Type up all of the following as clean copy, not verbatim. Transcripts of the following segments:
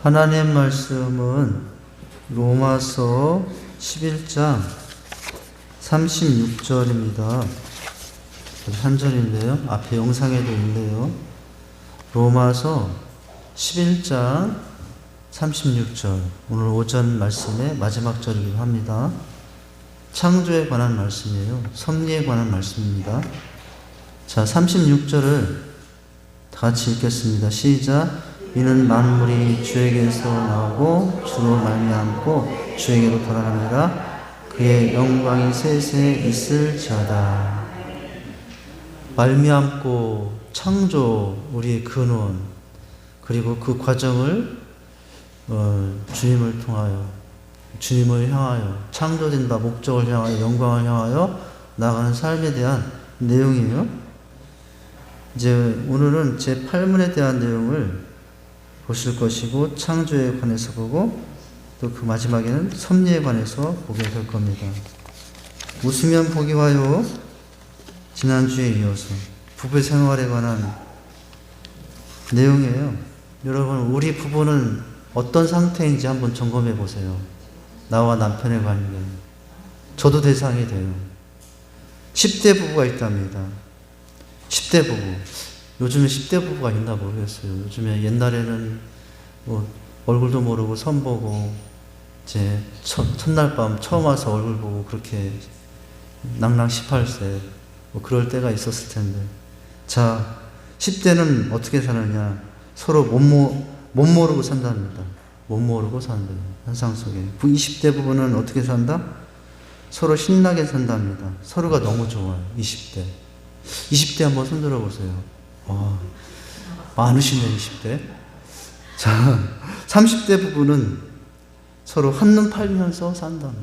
하나님 말씀은 로마서 11장 36절입니다. 한 절인데요. 앞에 영상에도 있네요. 로마서 11장 36절. 오늘 오전 말씀의 마지막 절이기도 합니다. 창조에 관한 말씀이에요. 섭리에 관한 말씀입니다. 자, 36절을 다 같이 읽겠습니다. 시작. 이는 만물이 주에게서 나오고 주로 말미암고 주에게로 돌아갑니다. 그의 영광이 세세 있을지어다. 말미암고 창조, 우리의 근원, 그리고 그 과정을 주님을 통하여, 주님을 향하여, 창조된 바 목적을 향하여, 영광을 향하여 나아가는 삶에 대한 내용이에요. 이제 오늘은 제 8문에 대한 내용을 보실 것이고, 창조에 관해서 보고, 또 그 마지막에는 섭리에 관해서 보게 될 겁니다. 웃으면 복이 와요. 지난주에 이어서 부부 생활에 관한 내용이에요. 여러분, 우리 부부는 어떤 상태인지 한번 점검해 보세요. 나와 남편의 관계. 저도 대상이 돼요. 10대 부부가 있답니다. 10대 부부. 요즘에 10대 부부가 있나 모르겠어요. 요즘에 옛날에는 뭐 얼굴도 모르고 선 보고 이제 첫날 밤 처음 와서 얼굴 보고 그렇게 낭랑 18세 뭐 그럴 때가 있었을 텐데, 자, 10대는 어떻게 사느냐? 서로 못 모르고 산답니다. 못 모르고 산대요. 환상 속에. 20대 부부는 어떻게 산다? 서로 신나게 산답니다. 서로가 너무 좋아요. 20대 한번 손 들어보세요. 많으시네, 20대. 자, 30대 부부는 서로 한눈 팔면서 산답니다.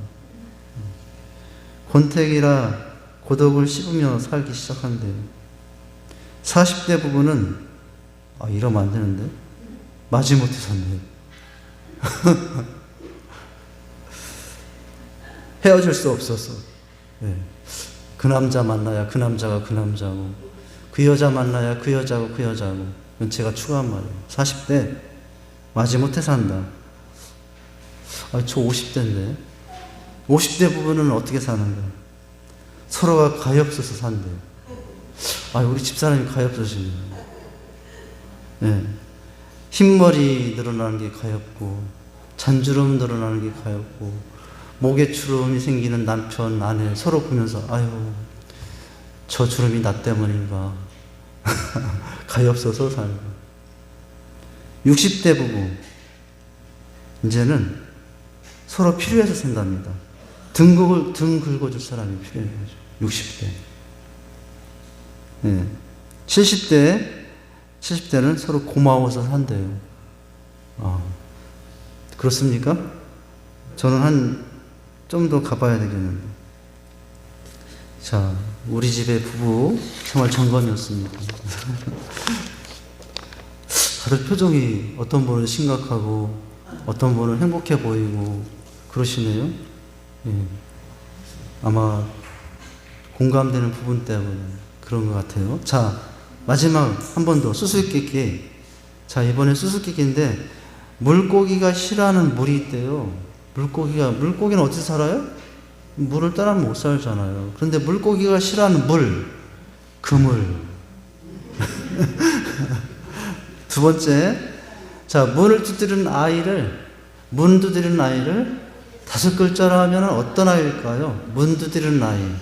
권태기라 고독을 씹으며 살기 시작한대요. 40대 부부는 이러면 안 되는데 마지못해 산대요. 헤어질 수 없어서. 네. 그 남자 만나야 그 남자가 그 남자고, 그 여자 만나야 그 여자고 그 여자고. 이건 제가 추가한 말이에요. 40대 마지못해 산다. 저 50대인데 50대 부부는 어떻게 사는가? 서로가 가엾어서 산대요. 우리 집사람이 가엾으시네요. 네. 흰머리 늘어나는 게 가엾고, 잔주름 늘어나는 게 가엾고, 목에 주름이 생기는 남편, 아내 서로 보면서 저 주름이 나 때문인가. 가엾어서 살고. 60대 부부 이제는 서로 필요해서 산답니다. 등 긁어줄 사람이 필요해요. 60대. 네. 70대는 서로 고마워서 산대요. 그렇습니까? 저는 좀 더 가봐야 되겠는데. 자, 우리 집의 부부 생활 점검이었습니다. 다들 표정이 어떤 분은 심각하고 어떤 분은 행복해 보이고 그러시네요. 예. 아마 공감되는 부분 때문에 그런 것 같아요. 자, 마지막 한 번 더 수수께끼. 자, 이번에 수수께끼인데, 물고기가 싫어하는 물이 있대요. 물고기는 어디서 살아요? 물을 따라면 못 살잖아요. 그런데 물고기가 싫어하는 그물. 두 번째, 자, 문 두드리는 아이를 5글자로 하면 어떤 아이일까요? 문 두드리는 아이.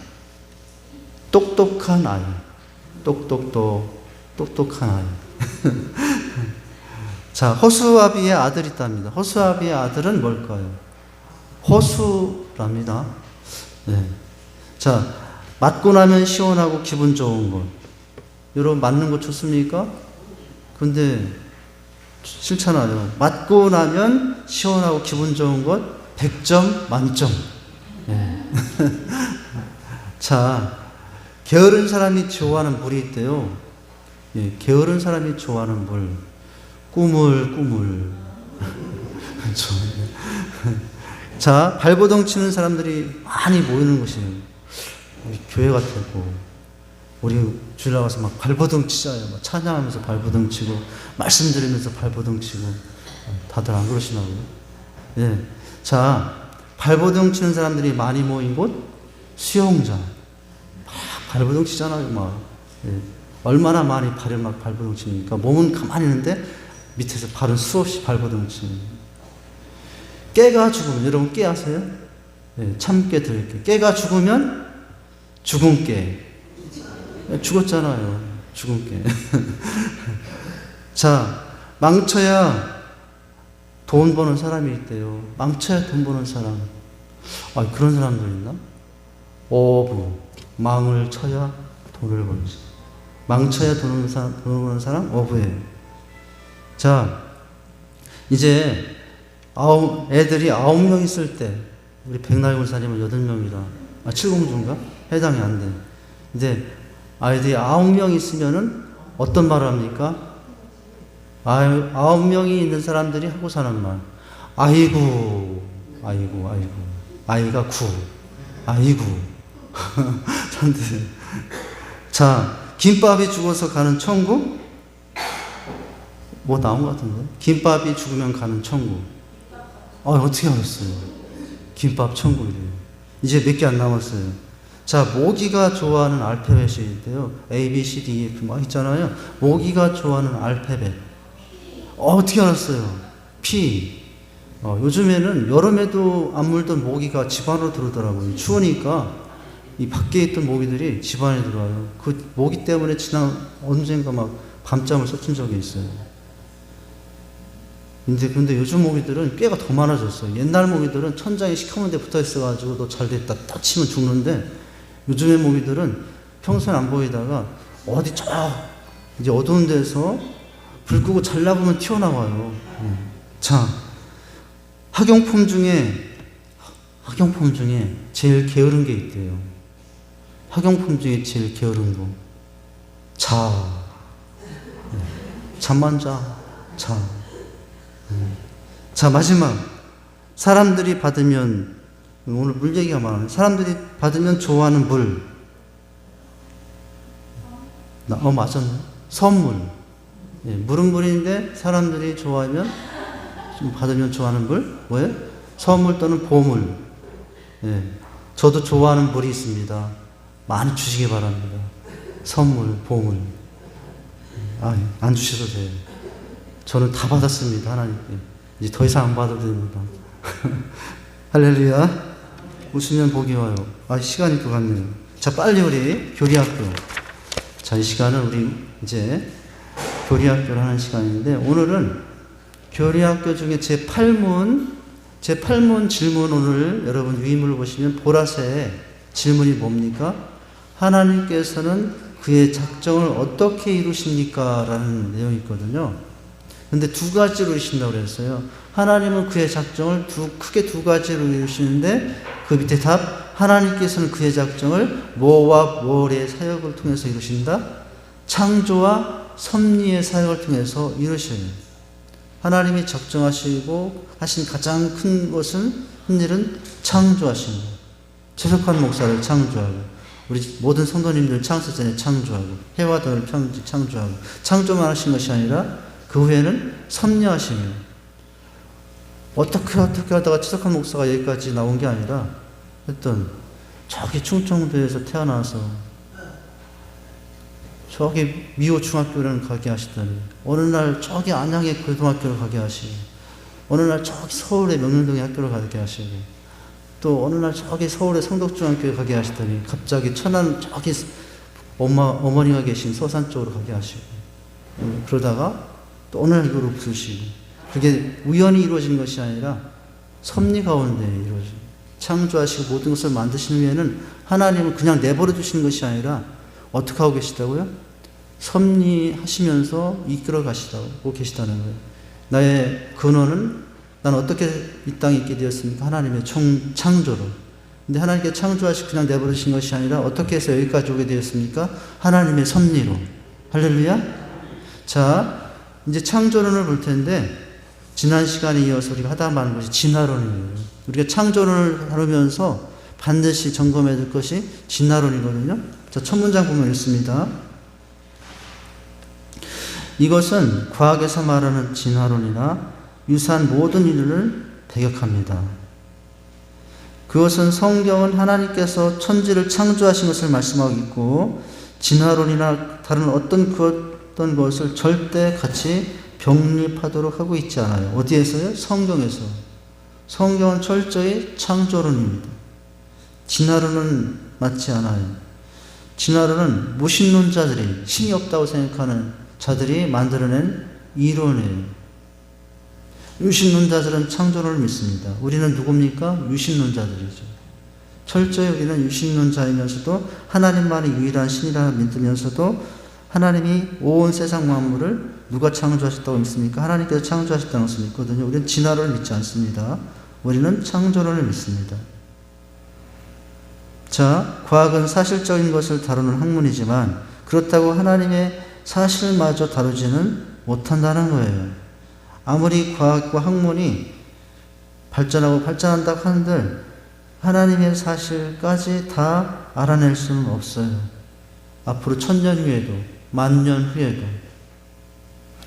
똑똑한 아이. 똑똑한 아이. 자, 허수아비의 아들이 있답니다. 허수아비의 아들은 뭘까요? 호수랍니다. 네. 자, 맞고 나면 시원하고 기분 좋은 것. 여러분, 맞는 거 좋습니까? 근데 싫잖아요. 맞고 나면 시원하고 기분 좋은 것 100점 만점. 네. 자, 게으른 사람이 좋아하는 물이 있대요. 예, 게으른 사람이 좋아하는 물. 꾸물. 자, 발버둥 치는 사람들이 많이 모이는 곳이에요. 우리 교회 같았고, 우리 주일 나가서 막 발버둥 치자요. 막 찬양하면서 발버둥 치고, 말씀 들으면서 발버둥 치고, 다들 안 그러시나고요? 예. 자, 발버둥 치는 사람들이 많이 모인 곳? 수영장. 막 발버둥 치잖아요, 막. 예. 얼마나 많이 발을 막 발버둥 치니까 몸은 가만히 있는데 밑에서 발은 수없이 발버둥 치는. 깨가 죽으면, 여러분 깨 아세요? 예, 참깨 들깨. 깨가 죽으면 죽은 깨. 죽었잖아요. 죽은 깨. 자, 망쳐야 돈 버는 사람이 있대요. 망쳐야 돈 버는 사람. 아, 그런 사람들 있나? 어부. 망을 쳐야 돈을 벌지. 망쳐야 돈을 버는 사람? 어부예요. 자, 이제 애들이 9명 있을 때, 우리 백날 군사님은 8명이라, 7공주인가? 해당이 안 돼. 이제 아이들이 9명 있으면은 어떤 말을 합니까? 9명이 있는 사람들이 하고 사는 말. 아이고, 아이고, 아이고. 아이가 9. 아이고. 자, 김밥이 죽어서 가는 천국? 뭐 나온 것 같은데? 김밥이 죽으면 가는 천국. 어떻게 알았어요? 김밥 천국이래요. 이제 몇 개 안 남았어요. 자, 모기가 좋아하는 알파벳이 있대요. A, B, C, D, E, F 막 있잖아요. 모기가 좋아하는 알파벳. 어떻게 알았어요? P. 요즘에는 여름에도 안 물던 모기가 집 안으로 들어오더라고요. 추우니까 이 밖에 있던 모기들이 집 안에 들어와요. 그 모기 때문에 지난 언젠가 막 밤잠을 설친 적이 있어요. 근데 요즘 모기들은 꽤가 더 많아졌어요. 옛날 모기들은 천장에 시커먼 데 붙어 있어가지고 너 잘 됐다 딱 치면 죽는데, 요즘의 모기들은 평소에 안 보이다가 어디 이제 어두운 데서 불 끄고 잘라보면 튀어나와요. 자, 학용품 중에 제일 게으른 게 있대요. 학용품 중에 제일 게으른 거. 잠만 자. 자, 마지막. 사람들이 받으면, 오늘 물 얘기가 많아요. 사람들이 받으면 좋아하는 물. 맞았네. 선물. 예, 물은 물인데 사람들이 좋아하면, 좀 받으면 좋아하는 물? 뭐예요? 선물 또는 보물. 예, 저도 좋아하는 물이 있습니다. 많이 주시기 바랍니다. 선물, 보물. 안 주셔도 돼요. 저는 다 받았습니다, 하나님께. 이제 더 이상 안 받아도 됩니다. 할렐루야. 웃으면 복이 와요. 시간이 또 갔네요. 자, 빨리 우리 교리학교. 자, 이 시간은 우리 이제 교리학교를 하는 시간인데, 오늘은 교리학교 중에 제8문 질문, 오늘 여러분 위임을 보시면 보라색 질문이 뭡니까? 하나님께서는 그의 작정을 어떻게 이루십니까? 라는 내용이 있거든요. 근데 두 가지로 이루신다고 그랬어요. 하나님은 그의 작정을 크게 두 가지로 이루시는데, 그 밑에 답, 하나님께서는 그의 작정을 뭐와 뭐의 사역을 통해서 이루신다? 창조와 섭리의 사역을 통해서 이루셔요. 하나님이 작정하시고 하신 가장 큰 일은 창조하시는 거예요. 최석환 목사를 창조하고, 우리 모든 성도님들 창세전에 창조하고, 해와 달을 창조하고, 창조만 하신 것이 아니라 그 후에는 섭리하시며, 어떻게 하다가 최석환 목사가 여기까지 나온 게 아니라, 저기 충청도에서 태어나서 저기 미호 중학교를 가게 하시더니, 어느 날 저기 안양의 고등학교를 가게 하시고, 어느 날 저기 서울의 명륜동의 학교를 가게 하시고, 또 어느 날 저기 서울의 성덕중학교에 가게 하시더니 갑자기 천안 저기 어머니가 계신 서산 쪽으로 가게 하시고, 그러다가 또 어느 날 이거로 부르시고, 그게 우연히 이루어진 것이 아니라 섭리 가운데 이루어진, 창조하시고 모든 것을 만드신 후에는 하나님은 그냥 내버려 두시는 것이 아니라 어떻게 하고 계시다고요? 섭리하시면서 이끌어 가시고 계시다는 거예요. 나의 근원은, 난 어떻게 이 땅에 있게 되었습니까? 하나님의 창조로. 근데 하나님께 창조하시고 그냥 내버려 두신 것이 아니라 어떻게 해서 여기까지 오게 되었습니까? 하나님의 섭리로. 할렐루야. 자, 이제 창조론을 볼 텐데, 지난 시간에 이어서 우리가 하다 마는 것이 진화론이에요. 우리가 창조론을 다루면서 반드시 점검해야 될 것이 진화론이거든요. 자, 첫 문장 보면 있습니다. 이것은 과학에서 말하는 진화론이나 유사한 모든 인류를 배격합니다. 그것은 성경은 하나님께서 천지를 창조하신 것을 말씀하고 있고 진화론이나 다른 어떤 것을 절대 같이 병립하도록 하고 있지 않아요. 어디에서요? 성경에서. 성경은 철저히 창조론입니다. 진화론은 맞지 않아요. 진화론은 무신론자들이, 신이 없다고 생각하는 자들이 만들어낸 이론이에요. 유신론자들은 창조론을 믿습니다. 우리는 누굽니까? 유신론자들이죠. 철저히 우리는 유신론자이면서도 하나님만이 유일한 신이라 믿으면서도 하나님이 온 세상 만물을 누가 창조하셨다고 믿습니까? 하나님께서 창조하셨다는 것을 믿거든요. 우리는 진화론을 믿지 않습니다. 우리는 창조론을 믿습니다. 자, 과학은 사실적인 것을 다루는 학문이지만 그렇다고 하나님의 사실마저 다루지는 못한다는 거예요. 아무리 과학과 학문이 발전하고 발전한다고 한들 하나님의 사실까지 다 알아낼 수는 없어요. 앞으로 1000년 후에도 10,000년 후에도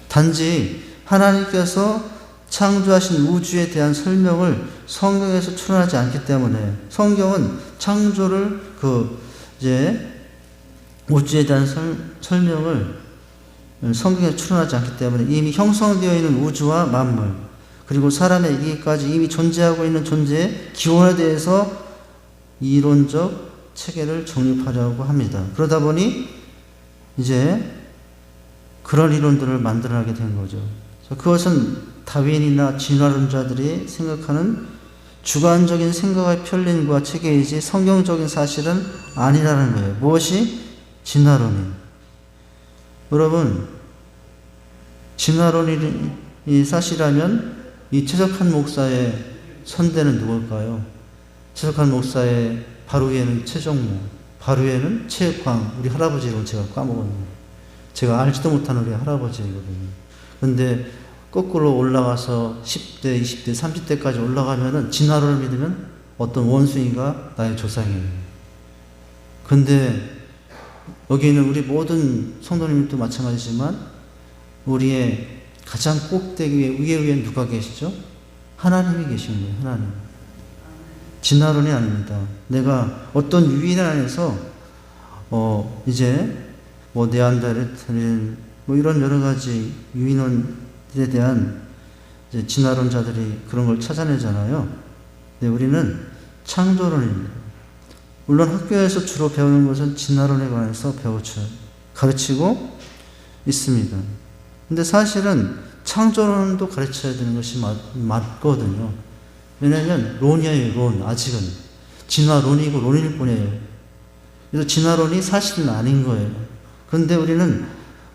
단지 하나님께서 창조하신 우주에 대한 설명을 성경에서 출원하지 않기 때문에 성경은 창조를 우주에 대한 설명을 성경에 출원하지 않기 때문에 이미 형성되어 있는 우주와 만물 그리고 사람의 이기까지 이미 존재하고 있는 존재의 기원에 대해서 이론적 체계를 정립하려고 합니다. 그러다 보니 이제 그런 이론들을 만들어내게 된 거죠. 그것은 다윈이나 진화론자들이 생각하는 주관적인 생각의 편린과 체계이지 성경적인 사실은 아니라는 거예요. 무엇이? 진화론이. 여러분, 진화론이 사실이라면 이 최석한 목사의 선대는 누굴까요? 최석한 목사의 바로 위에는 최정모, 바로 위에는 최광, 우리 할아버지 이름 제가 까먹었네요. 제가 알지도 못하는 우리 할아버지거든요. 그런데 거꾸로 올라가서 10대, 20대, 30대까지 올라가면은 진화론을 믿으면 어떤 원숭이가 나의 조상이에요. 근데 여기 있는 우리 모든 성도님도 마찬가지지만 우리의 가장 꼭대기 위에 누가 계시죠? 하나님이 계신 거예요. 하나님. 진화론이 아닙니다. 내가 어떤 유인 안에서 이제 네안데르탈인 이런 여러 가지 유인원에 대한 이제 진화론자들이 그런 걸 찾아내잖아요. 근데 우리는 창조론입니다. 물론 학교에서 주로 배우는 것은 진화론에 관해서 가르치고 있습니다. 근데 사실은 창조론도 가르쳐야 되는 것이 맞거든요. 왜냐하면 론이에요, 론. 아직은. 진화론이고 론일 뿐이에요. 그래서 진화론이 사실은 아닌 거예요. 그런데 우리는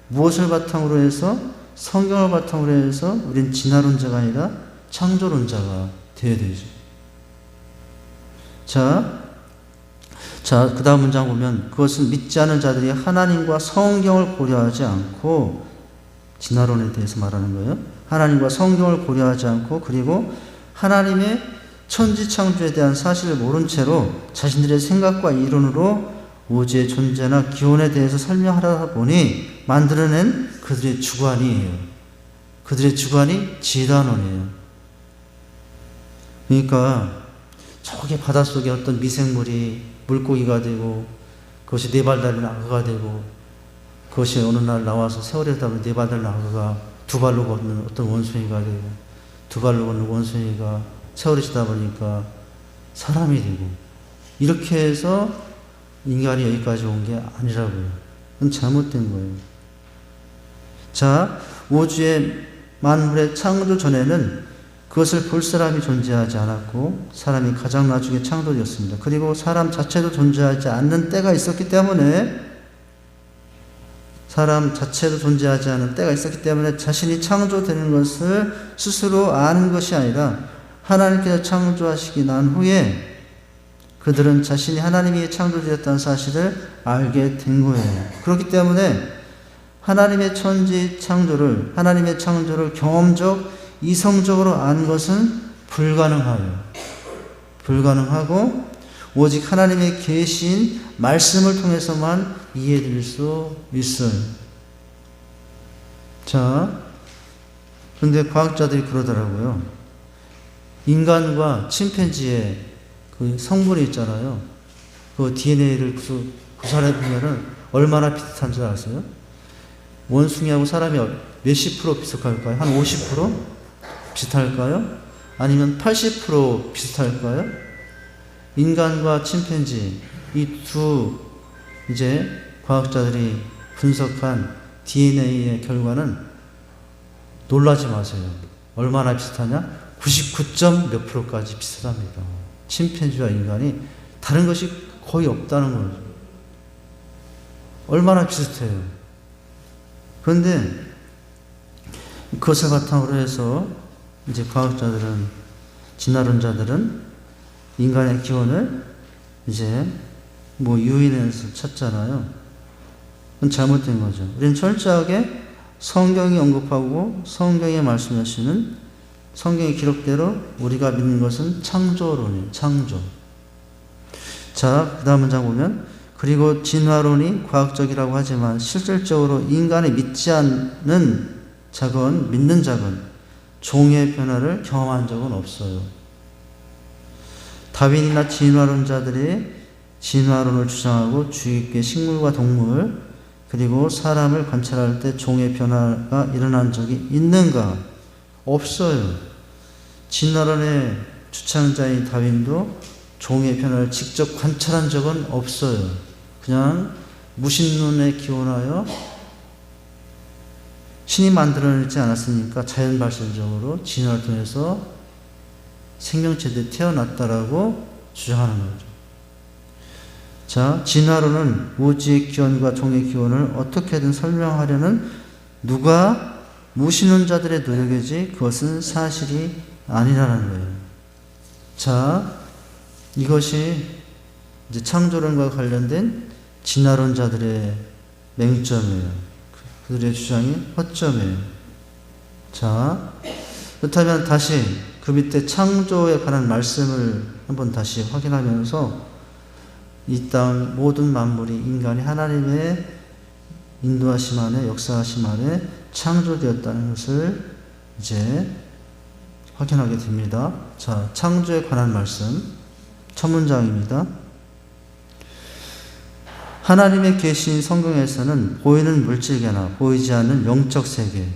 무엇을 바탕으로 해서 성경을 바탕으로 해서 우리는 진화론자가 아니라 창조론자가 되어야 되죠. 자, 그 다음 문장 보면 그것은 믿지 않은 자들이 하나님과 성경을 고려하지 않고 진화론에 대해서 말하는 거예요. 하나님과 성경을 고려하지 않고 그리고 하나님의 천지 창조에 대한 사실을 모른 채로 자신들의 생각과 이론으로 우주의 존재나 기원에 대해서 설명하다 보니 만들어낸 그들의 주관이에요. 그들의 주관이 진화론이에요. 그러니까 저기 바닷속에 어떤 미생물이 물고기가 되고 그것이 4발 달린 악어가 되고 그것이 어느 날 나와서 세월에 하다 보면 4발 달린 악어가 2발로 걷는 어떤 원숭이가 되고 2발로 걷는 원숭이가 세월이 지다 보니까 사람이 되고 이렇게 해서 인간이 여기까지 온 게 아니라고요. 그건 잘못된 거예요. 자, 우주의 만물의 창조 전에는 그것을 볼 사람이 존재하지 않았고 사람이 가장 나중에 창조되었습니다. 그리고 사람 자체도 존재하지 않는 때가 있었기 때문에 자신이 창조되는 것을 스스로 아는 것이 아니라 하나님께서 창조하시기 난 후에 그들은 자신이 하나님이 창조되었다는 사실을 알게 된 거예요. 그렇기 때문에 하나님의 천지 창조를, 하나님의 창조를 경험적, 이성적으로 아는 것은 불가능하고 오직 하나님의 계신 말씀을 통해서만 이해될 수 있어요. 자, 그런데 과학자들이 그러더라고요. 인간과 침팬지의 그 성분이 있잖아요. 그 DNA를 구사해 보면은 얼마나 비슷한 줄 아세요? 원숭이하고 사람이 몇십 프로 비슷할까요? 한 50% 비슷할까요? 아니면 80% 비슷할까요? 인간과 침팬지, 이 두 이제 과학자들이 분석한 DNA의 결과는 놀라지 마세요. 얼마나 비슷하냐? 99점 몇 프로까지 비슷합니다. 침팬지와 인간이 다른 것이 거의 없다는 거죠. 얼마나 비슷해요. 그런데 그것을 바탕으로 해서 이제 과학자들은, 진화론자들은 인간의 기원을 이제 유인해서 찾잖아요. 그건 잘못된 거죠. 우리는 철저하게 성경이 언급하고 성경에 말씀하시는 성경의 기록대로 우리가 믿는 것은 창조론이에요. 창조. 자, 그 다음 문장 보면, 그리고 진화론이 과학적이라고 하지만 실질적으로 인간이 믿지 않는 자건, 믿는 자건 종의 변화를 경험한 적은 없어요. 다윈이나 진화론자들이 진화론을 주장하고 주의 깊게 식물과 동물 그리고 사람을 관찰할 때 종의 변화가 일어난 적이 있는가? 없어요. 진화론의 주창자인 다윈도 종의 변화를 직접 관찰한 적은 없어요. 그냥 무신론에 기원하여 신이 만들어내지 않았으니까 자연 발생적으로 진화를 통해서 생명체들이 태어났다라고 주장하는 거죠. 자, 진화론은 우주의 기원과 종의 기원을 어떻게든 설명하려는 누가 무신론자들의 노력이지 그것은 사실이 아니라는 거예요. 자, 이것이 이제 창조론과 관련된 진화론자들의 맹점이에요. 그들의 주장이 허점이에요. 자, 그렇다면 다시 그 밑에 창조에 관한 말씀을 한번 다시 확인하면서 이 땅 모든 만물이 인간이 하나님의 인도하심 안에, 역사하심 안에 창조되었다는 것을 이제 확인하게 됩니다. 자, 창조에 관한 말씀 첫 문장입니다. 하나님의 계시인 성경에서는 보이는 물질계나 보이지 않는 영적 세계,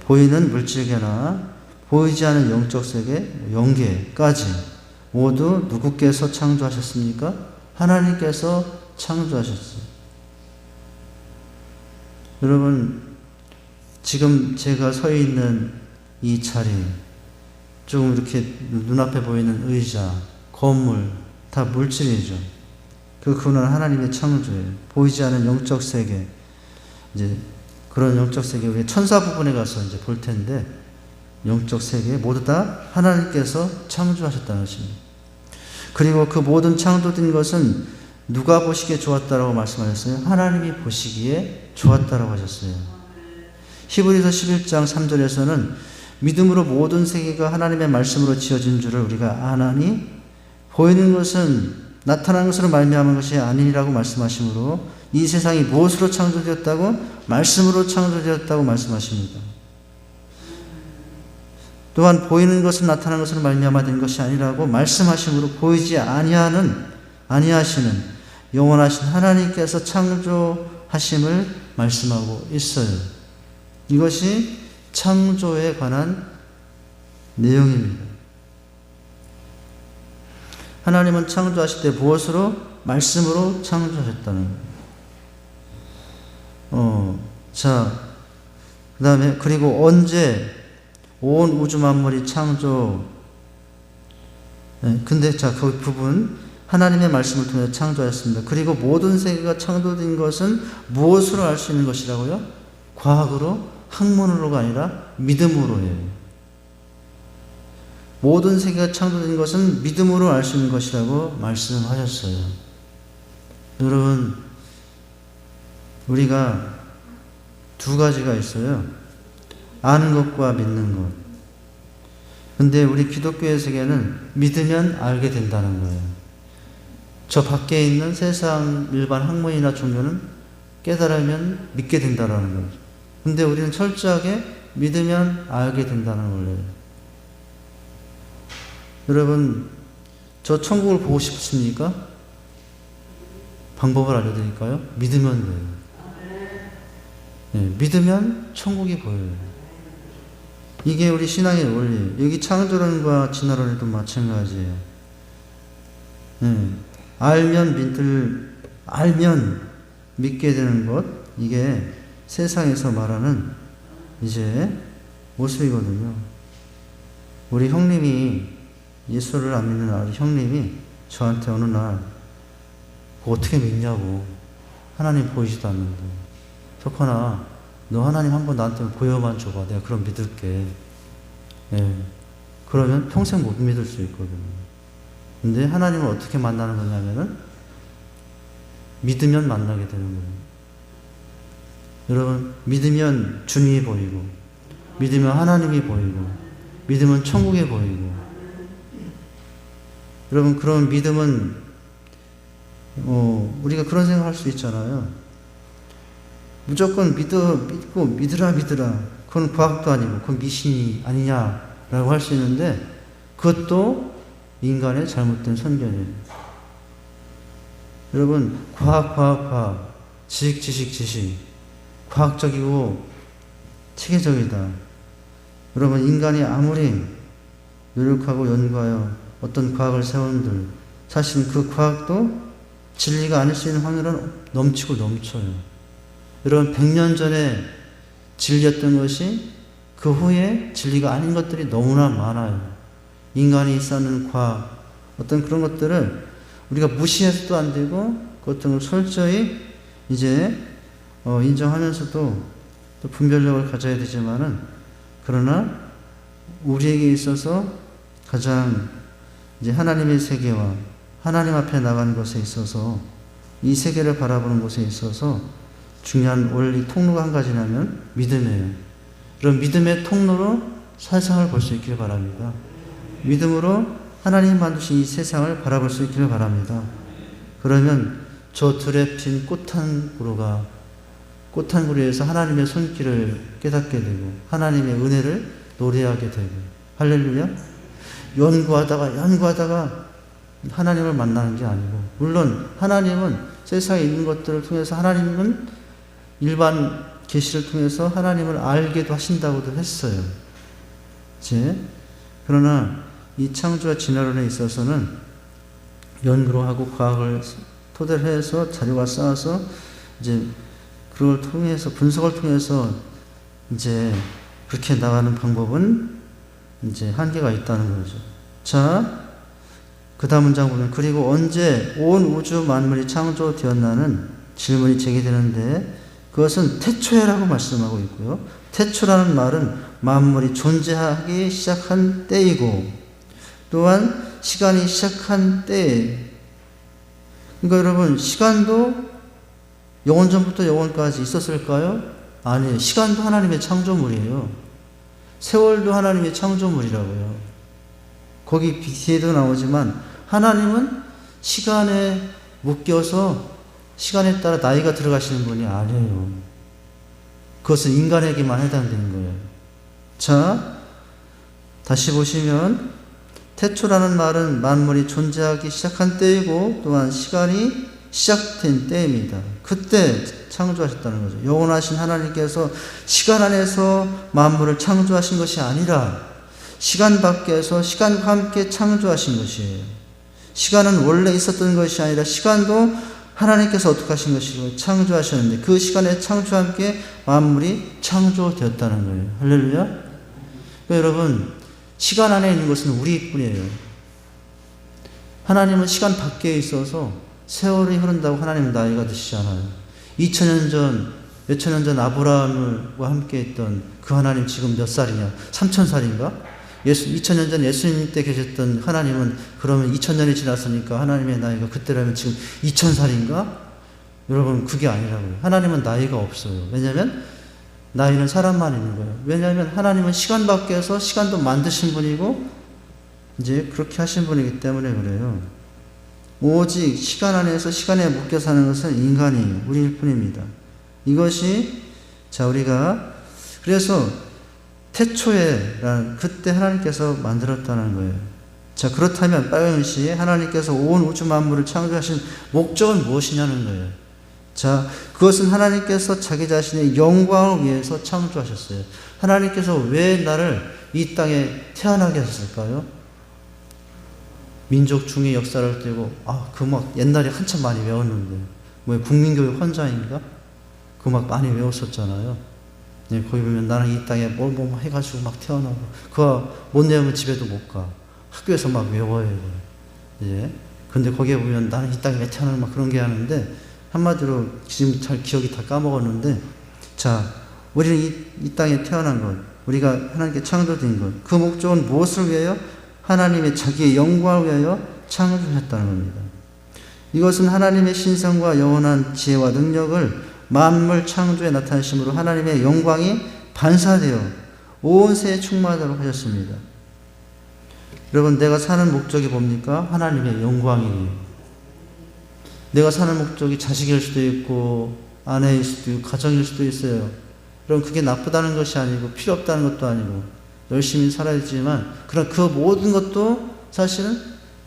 보이는 물질계나 보이지 않는 영적 세계, 영계까지 모두 누구께서 창조하셨습니까? 하나님께서 창조하셨어요. 여러분, 지금 제가 서 있는 이 자리, 조금 이렇게 눈앞에 보이는 의자, 건물, 다 물질이죠. 그 근원은 하나님의 창조예요. 보이지 않는 영적 세계, 이제 그런 영적 세계, 우리 천사 부분에 가서 이제 볼 텐데, 영적 세계 모두 다 하나님께서 창조하셨다는 것입니다. 그리고 그 모든 창조된 것은 누가 보시기에 좋았다라고 말씀하셨어요? 하나님이 보시기에 좋았다라고 하셨어요. 히브리서 11장 3절에서는 믿음으로 모든 세계가 하나님의 말씀으로 지어진 줄을 우리가 아나니 보이는 것은 나타난 것으로 말미암은 것이 아니라고 말씀하시므로 이 세상이 무엇으로 창조되었다고? 말씀으로 창조되었다고 말씀하십니다. 또한 보이는 것은 나타난 것으로 말미암아 된 것이 아니라고 말씀하심으로 보이지 아니하시는 영원하신 하나님께서 창조하심을 말씀하고 있어요. 이것이 창조에 관한 내용입니다. 하나님은 창조하실 때 무엇으로? 말씀으로 창조하셨다는 거예요. 자, 그 다음에 그리고 언제 온 우주 만물이 근데 자, 그 부분 하나님의 말씀을 통해 창조하였습니다. 그리고 모든 세계가 창조된 것은 무엇으로 알 수 있는 것이라고요? 과학으로, 학문으로가 아니라 믿음으로예요. 모든 세계가 창조된 것은 믿음으로 알 수 있는 것이라고 말씀하셨어요. 여러분, 우리가 두 가지가 있어요. 아는 것과 믿는 것. 근데 우리 기독교의 세계는 믿으면 알게 된다는 거예요. 저 밖에 있는 세상 일반 학문이나 종교는 깨달으면 믿게 된다는 거죠. 근데 우리는 철저하게 믿으면 알게 된다는 원리예요. 여러분, 저 천국을 보고 싶습니까? 방법을 알려드릴까요? 믿으면 돼요. 네, 믿으면 천국이 보여요. 이게 우리 신앙의 원리예요. 여기 창조론과 진화론에도 마찬가지예요. 네, 알면 믿게 되는 것, 이게 세상에서 말하는 이제 모습이거든요. 우리 형님이, 예수를 안 믿는 형님이 저한테 어느 날 그거 어떻게 믿냐고, 하나님 보이지도 않는데, 석환아 너 하나님 한번 나한테 보여만 줘봐, 내가 그럼 믿을게. 예. 그러면 평생 못 믿을 수 있거든요. 근데 하나님을 어떻게 만나는 거냐면은 믿으면 만나게 되는 거예요. 여러분, 믿으면 주님이 보이고, 믿으면 하나님이 보이고, 믿으면 천국이 보이고. 여러분, 그런 믿음은 우리가 그런 생각할 수 있잖아요. 무조건 믿고 믿으라. 그건 과학도 아니고 그건 미신이 아니냐라고 할 수 있는데, 그것도 인간의 잘못된 선견이에요. 여러분, 과학, 지식, 과학적이고 체계적이다. 여러분, 인간이 아무리 노력하고 연구하여 어떤 과학을 세운들, 사실 그 과학도 진리가 아닐 수 있는 확률은 넘치고 넘쳐요. 여러분, 100년 전에 진리였던 것이 그 후에 진리가 아닌 것들이 너무나 많아요. 인간이 쌓는 과학, 어떤 그런 것들을 우리가 무시해서도 안 되고, 그 어떤 걸 철저히 이제 인정하면서도 또 분별력을 가져야 되지만은, 그러나 우리에게 있어서 가장 이제 하나님의 세계와 하나님 앞에 나가는 것에 있어서, 이 세계를 바라보는 것에 있어서 중요한 원리 통로가 한 가지냐면 믿음이에요. 그런 믿음의 통로로 세상을 볼 수 있기를 바랍니다. 믿음으로 하나님 만드신 이 세상을 바라볼 수 있기를 바랍니다. 그러면 저 들에 핀 꽃 한 그루에서 하나님의 손길을 깨닫게 되고, 하나님의 은혜를 노래하게 되고, 할렐루야. 연구하다가 하나님을 만나는 게 아니고, 물론 하나님은 세상에 있는 것들을 통해서, 하나님은 일반 계시를 통해서 하나님을 알게도 하신다고도 했어요. 그러나 이 창조와 진화론에 있어서는 연구로 하고 과학을 토대로 해서 자료가 쌓아서 이제 그걸 통해서, 분석을 통해서 이제 그렇게 나가는 방법은 이제 한계가 있다는 거죠. 자, 그 다음 문장 보면, 그리고 언제 온 우주 만물이 창조되었나는 질문이 제기되는데, 그것은 태초에라고 말씀하고 있고요. 태초라는 말은 만물이 존재하기 시작한 때이고, 또한 시간이 시작한 때에, 그러니까 여러분, 시간도 영원 전부터 영원까지 있었을까요? 아니에요. 시간도 하나님의 창조물이에요. 세월도 하나님의 창조물이라고요. 거기 뒤에도 나오지만, 하나님은 시간에 묶여서 시간에 따라 나이가 들어가시는 분이 아니에요. 그것은 인간에게만 해당되는 거예요. 자, 다시 보시면, 태초라는 말은 만물이 존재하기 시작한 때이고, 또한 시간이 시작된 때입니다. 그때 창조하셨다는 거죠. 영원하신 하나님께서 시간 안에서 만물을 창조하신 것이 아니라 시간 밖에서 시간과 함께 창조하신 것이에요. 시간은 원래 있었던 것이 아니라 시간도 하나님께서 어떻게 하신 것이고 창조하셨는데, 그 시간에 창조와 함께 만물이 창조되었다는 거예요. 할렐루야. 그러니까 여러분, 시간 안에 있는 것은 우리뿐이에요. 하나님은 시간 밖에 있어서 세월이 흐른다고 하나님은 나이가 드시지 않아요. 2000년 전, 몇천 년 전 아브라함과 함께 했던 그 하나님 지금 몇 살이냐? 3000살인가? 2000년 전 예수님 때 계셨던 하나님은 그러면 2000년이 지났으니까 하나님의 나이가 그때라면 지금 2000살인가? 여러분, 그게 아니라고요. 하나님은 나이가 없어요. 왜냐하면 나이는 사람만 있는 거예요. 왜냐하면 하나님은 시간 밖에서 시간도 만드신 분이고 이제 그렇게 하신 분이기 때문에 그래요. 오직 시간 안에서 시간에 묶여 사는 것은 인간이에요. 우리일 뿐입니다. 이것이, 자, 우리가 그래서 태초에 그때 하나님께서 만들었다는 거예요. 자, 그렇다면 빨간시 하나님께서 온 우주 만물을 창조하신 목적은 무엇이냐는 거예요. 자, 그것은 하나님께서 자기 자신의 영광을 위해서 창조하셨어요. 하나님께서 왜 나를 이 땅에 태어나게 하셨을까요? 민족 중의 역사를 떼고, 그 막 옛날에 한참 많이 외웠는데, 뭐 국민교육 헌장인가? 그거 막 많이 외웠었잖아요. 네, 거기 보면 나는 이 땅에 뭐 해가지고 막 태어나고, 그거 못 외우면 집에도 못 가. 학교에서 막 외워요. 예. 근데 거기에 보면 나는 이 땅에 왜 태어나는 막 그런 게 하는데, 한마디로 지금 잘 기억이 다 까먹었는데, 자, 우리는 이 땅에 태어난 것, 우리가 하나님께 창조된 것, 그 목적은 무엇을 위하여? 하나님의 자기의 영광을 위하여 창조했다는 겁니다. 이것은 하나님의 신성과 영원한 지혜와 능력을 만물 창조에 나타내심으로 하나님의 영광이 반사되어 온 세에 충만하도록 하셨습니다. 여러분, 내가 사는 목적이 뭡니까? 하나님의 영광이에요. 내가 사는 목적이 자식일 수도 있고 아내일 수도 있고 가정일 수도 있어요. 그럼 그게 나쁘다는 것이 아니고 필요 없다는 것도 아니고 열심히 살아야 되지만, 그런 그 모든 것도 사실은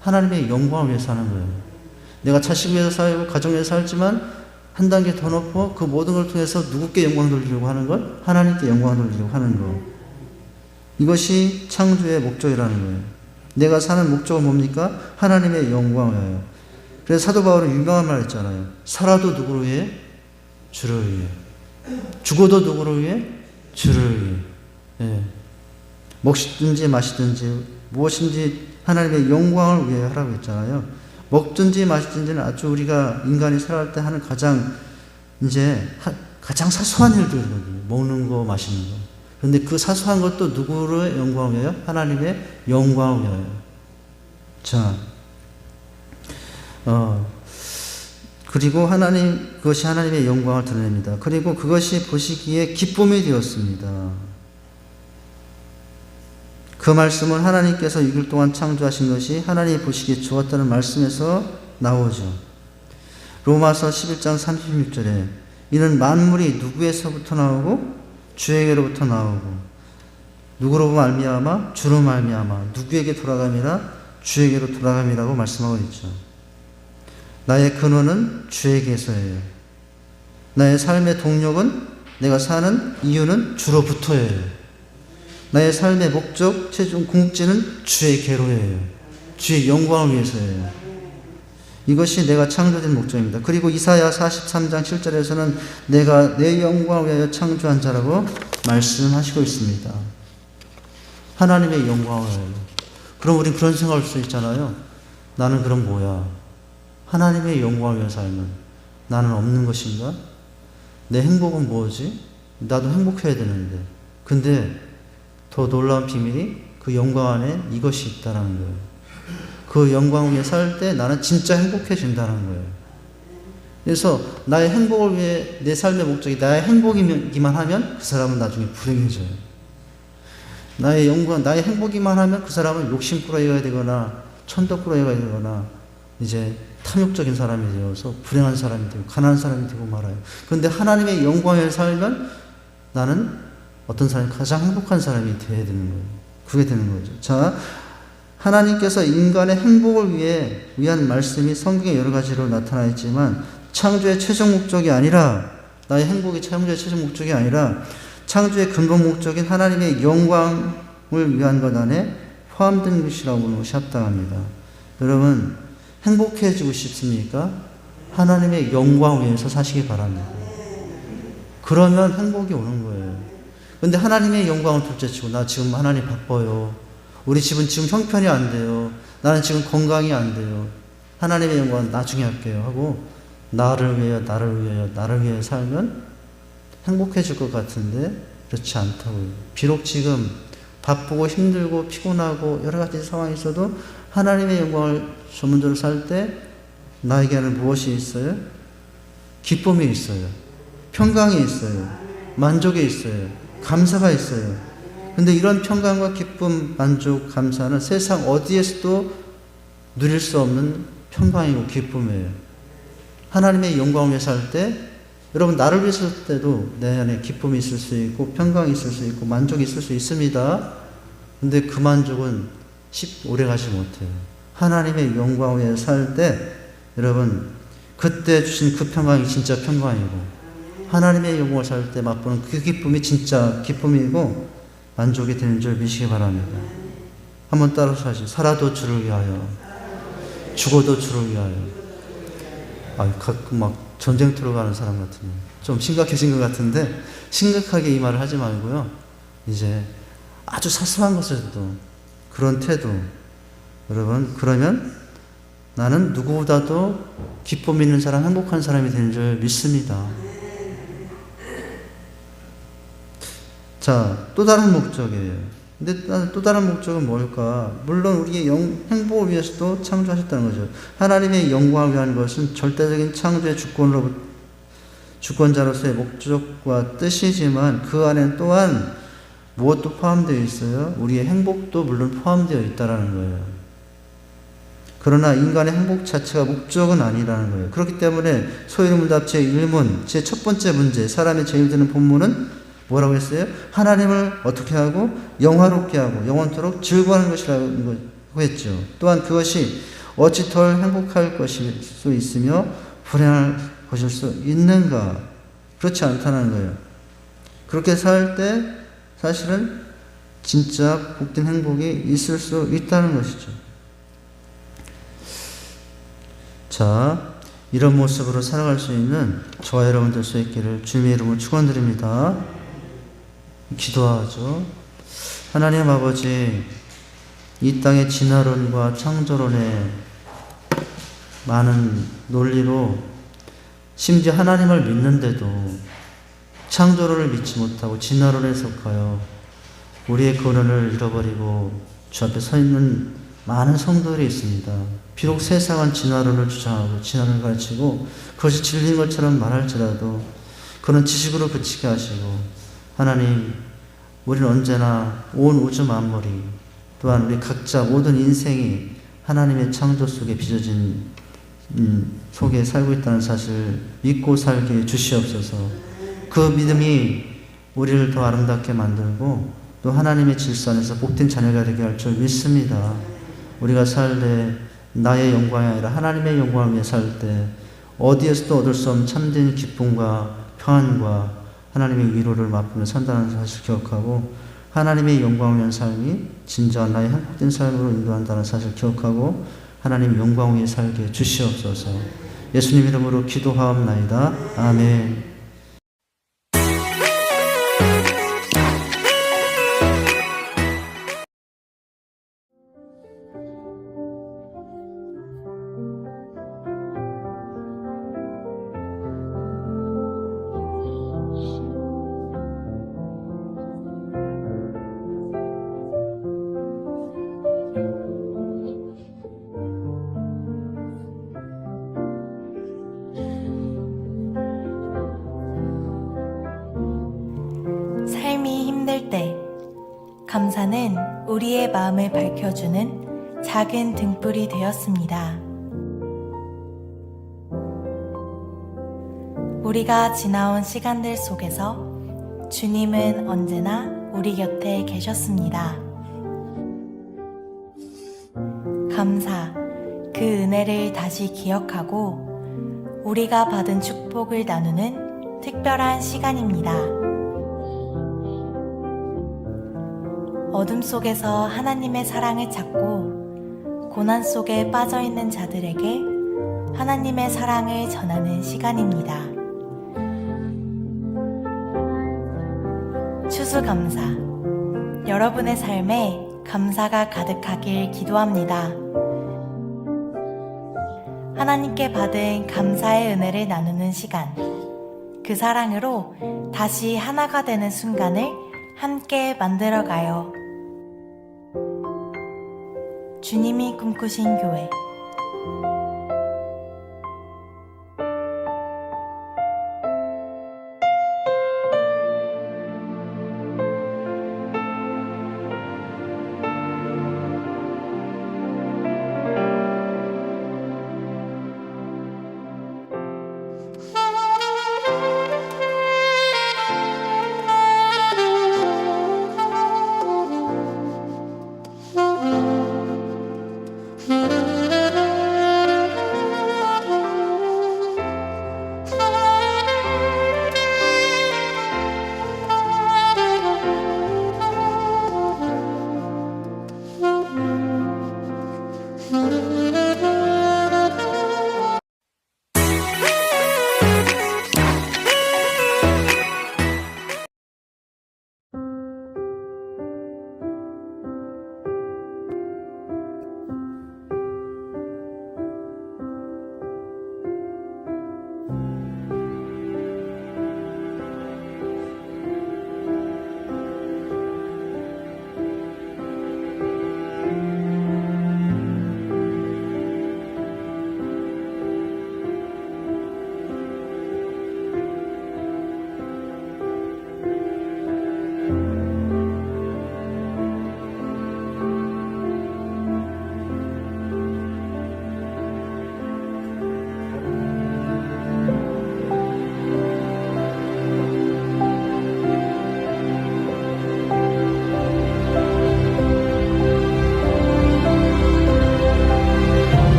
하나님의 영광을 위해서 사는 거예요. 내가 자식 위해서 살고 가정 위해서 살지만 한 단계 더 높고 그 모든 걸 통해서 누구께 영광 돌리려고 하는 것? 하나님께 영광 돌리려고 하는 것. 이것이 창조의 목적이라는 거예요. 내가 사는 목적은 뭡니까? 하나님의 영광을 위하여. 그래서 사도 바울은 유명한 말 했잖아요. 살아도 누구를 위해? 주를 위해. 죽어도 누구를 위해? 주를 위해. 예. 먹든지 마시든지 무엇인지 하나님의 영광을 위해 하라고 했잖아요. 먹든지 마시든지는 아주 우리가 인간이 살아갈 때 하는 가장 사소한 일들이거든요. 먹는 거, 마시는 거. 그런데 그 사소한 것도 누구의 영광을 위하여? 하나님의 영광을 위하여. 자, 그리고 그것이 하나님의 영광을 드러냅니다. 그리고 그것이 보시기에 기쁨이 되었습니다. 그 말씀은 하나님께서 6일 동안 창조하신 것이 하나님이 보시기에 좋았다는 말씀에서 나오죠. 로마서 11장 36절에 이는 만물이 누구에서부터 나오고 주에게로부터 나오고 누구로 말미암아 주로 말미암아 누구에게 돌아감이라 주에게로 돌아감이라고 말씀하고 있죠. 나의 근원은 주에게서예요. 나의 삶의 동력은, 내가 사는 이유는 주로부터예요. 나의 삶의 목적, 최종 궁극지는 주의 계로예요. 주의 영광을 위해서예요. 이것이 내가 창조된 목적입니다. 그리고 이사야 43장 7절에서는 내가 내 영광을 위하여 창조한 자라고 말씀하시고 있습니다. 하나님의 영광을 위하여. 그럼 우린 그런 생각을 할 수 있잖아요. 나는 그럼 뭐야? 하나님의 영광을 위해 살면 나는 없는 것인가? 내 행복은 뭐지? 나도 행복해야 되는데. 근데 더 놀라운 비밀이 그 영광 안에 이것이 있다는 거예요. 그 영광 위에 살 때 나는 진짜 행복해진다는 거예요. 그래서 나의 행복을 위해 내 삶의 목적이 나의 행복이기만 하면 그 사람은 나중에 불행해져요. 나의 영광, 나의 행복이만 하면 그 사람은 욕심꾸러기가 되거나 천덕꾸러기가 되거나 이제 탐욕적인 사람이 되어서 불행한 사람이 되고 가난한 사람이 되고 말아요. 그런데 하나님의 영광에 살면 나는 어떤 사람이 가장 행복한 사람이 되어야 되는 거예요. 그게 되는 거죠. 자, 하나님께서 인간의 행복을 위한 말씀이 성경에 여러 가지로 나타나 있지만 창조의 최종 목적이 아니라, 나의 행복이 창조의 최종 목적이 아니라 창조의 근본 목적인 하나님의 영광을 위한 것 안에 포함된 것이라고 보는 것이 합당합니다. 여러분, 행복해지고 싶습니까? 하나님의 영광을 위해서 사시기 바랍니다. 그러면 행복이 오는 거예요. 근데 하나님의 영광을 둘째치고 나 지금 하나님 바빠요. 우리 집은 지금 형편이 안 돼요. 나는 지금 건강이 안 돼요. 하나님의 영광은 나중에 할게요 하고 나를 위하여 살면 행복해질 것 같은데 그렇지 않다고요. 비록 지금 바쁘고 힘들고 피곤하고 여러 가지 상황이 있어도 하나님의 영광을 전문적으로 살 때 나에게는 무엇이 있어요? 기쁨이 있어요. 평강이 있어요. 만족이 있어요. 감사가 있어요. 근데 이런 평강과 기쁨, 만족, 감사는 세상 어디에서도 누릴 수 없는 평강이고 기쁨이에요. 하나님의 영광을 위해 살 때 여러분, 나를 위해서 할 때도 내 안에 기쁨이 있을 수 있고 평강이 있을 수 있고 만족이 있을 수 있습니다. 근데 그 만족은 오래 가지 못해요. 하나님의 영광 위에 살 때 여러분, 그때 주신 그 평강이 진짜 평강이고 하나님의 영광을 살 때 맛보는 그 기쁨이 진짜 기쁨이고 만족이 되는 줄 믿으시기 바랍니다. 한번 따라서 하시죠. 살아도 주를 위하여, 죽어도 주를 위하여. 가끔 막 전쟁터로 가는 사람 같으면 좀 심각해진 것 같은데, 심각하게 이 말을 하지 말고요. 이제 아주 사소한 것에도 그런 태도. 여러분, 그러면 나는 누구보다도 기쁨 있는 사람, 행복한 사람이 되는 줄 믿습니다. 자, 또 다른 목적이에요. 근데 또 다른 목적은 뭘까? 물론 우리의 행복을 위해서도 창조하셨다는 거죠. 하나님의 영광을 위한 것은 절대적인 창조의 주권자로서의 목적과 뜻이지만 그 안에 또한 무엇도 포함되어 있어요? 우리의 행복도 물론 포함되어 있다는 거예요. 그러나 인간의 행복 자체가 목적은 아니라는 거예요. 그렇기 때문에 소위문답 제1문, 제 첫 번째 문제, 사람의 제일 드는 본문은 뭐라고 했어요? 하나님을 어떻게 하고 영화롭게 하고 영원토록 즐거워하는 것이라고 했죠. 또한 그것이 어찌 덜 행복할 것일 수 있으며 불행할 것일 수 있는가? 그렇지 않다는 거예요. 그렇게 살 때 사실은 진짜 복된 행복이 있을 수 있다는 것이죠. 자, 이런 모습으로 살아갈 수 있는 저와 여러분 될 수 있기를 주님의 이름으로 축원드립니다. 기도하죠. 하나님 아버지, 이 땅의 진화론과 창조론의 많은 논리로 심지어 하나님을 믿는데도 창조론을 믿지 못하고 진화론에 속하여 우리의 근원을 잃어버리고 주 앞에 서 있는 많은 성도들이 있습니다. 비록 세상은 진화론을 주장하고 진화론을 가르치고 그것이 진리인 것처럼 말할지라도 그런 지식으로 그치게 하시고, 하나님, 우리는 언제나 온 우주 만물이, 또한 우리 각자 모든 인생이 하나님의 창조 속에 빚어진 속에 살고 있다는 사실을 믿고 살게 해 주시옵소서. 그 믿음이 우리를 더 아름답게 만들고 또 하나님의 질서 안에서 복된 자녀가 되게 할 줄 믿습니다. 우리가 살 때 나의 영광이 아니라 하나님의 영광을 위해 살 때 어디에서도 얻을 수 없는 참된 기쁨과 평안과 하나님의 위로를 맛보며 산다는 사실을 기억하고, 하나님의 영광을 위한 삶이 진정한 나의 행복된 삶으로 인도한다는 사실을 기억하고 하나님의 영광 위에 살게 주시옵소서. 예수님 이름으로 기도하옵나이다. 아멘. 삶이 힘들 때 감사는 우리의 마음을 밝혀주는 작은 등불이 되었습니다. 우리가 지나온 시간들 속에서 주님은 언제나 우리 곁에 계셨습니다. 감사, 그 은혜를 다시 기억하고 우리가 받은 축복을 나누는 특별한 시간입니다. 어둠 속에서 하나님의 사랑을 찾고 고난 속에 빠져있는 자들에게 하나님의 사랑을 전하는 시간입니다. 추수감사, 여러분의 삶에 감사가 가득하길 기도합니다. 하나님께 받은 감사의 은혜를 나누는 시간, 그 사랑으로 다시 하나가 되는 순간을 함께 만들어가요. 주님이 꿈꾸신 교회